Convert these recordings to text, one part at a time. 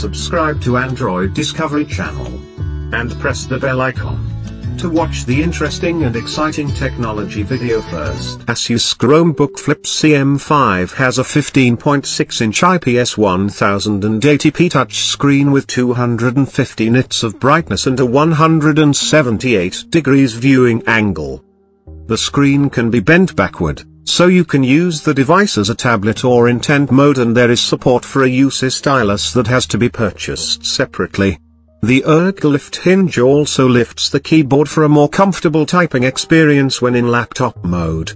subscribe to Android Discovery Channel, and press the bell icon to watch the interesting and exciting technology video first. Asus Chromebook Flip CM5 has a 15.6-inch IPS 1080p touchscreen with 250 nits of brightness and a 178 degrees viewing angle. The screen can be bent backward, so you can use the device as a tablet or in tent mode, and there is support for a UC stylus that has to be purchased separately. The Lift hinge also lifts the keyboard for a more comfortable typing experience when in laptop mode.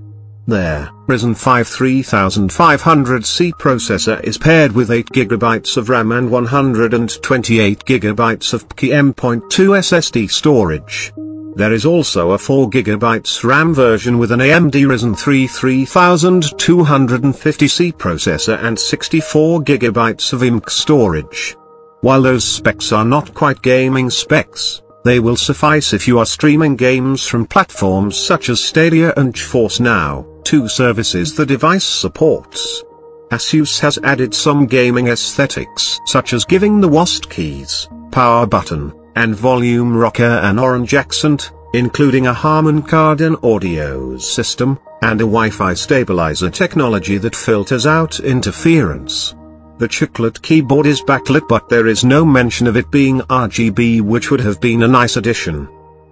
Their Ryzen 5 3500C processor is paired with 8GB of RAM and 128GB of PCIe.2 SSD storage. There is also a 4GB RAM version with an AMD Ryzen 3 3250C processor and 64GB of IMC storage. While those specs are not quite gaming specs, they will suffice if you are streaming games from platforms such as Stadia and GeForce Now, two services the device supports. Asus has added some gaming aesthetics, such as giving the WASD keys, power button, and volume rocker an orange accent, including a Harman Kardon audio system, and a Wi-Fi stabilizer technology that filters out interference. The chiclet keyboard is backlit, but there is no mention of it being RGB, which would have been a nice addition.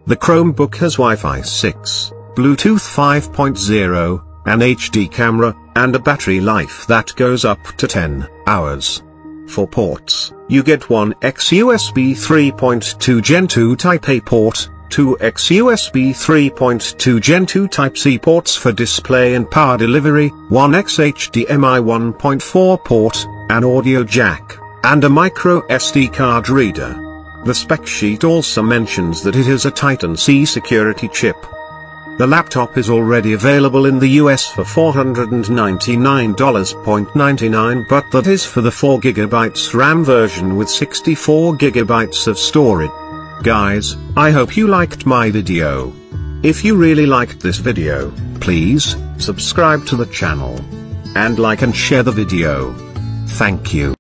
The Chromebook has Wi-Fi 6, Bluetooth 5.0, an HD camera, and a battery life that goes up to 10 hours. For ports, you get one XUSB 3.2 Gen 2 Type A port, two XUSB 3.2 Gen 2 Type-C ports for display and power delivery, one XHDMI 1.4 port, an audio jack, and a micro SD card reader. The spec sheet also mentions that it is a Titan C security chip. The laptop is already available in the US for $499.99, but that is for the 4GB RAM version with 64GB of storage. Guys, I hope you liked my video. If you really liked this video, please subscribe to the channel and like and share the video. Thank you.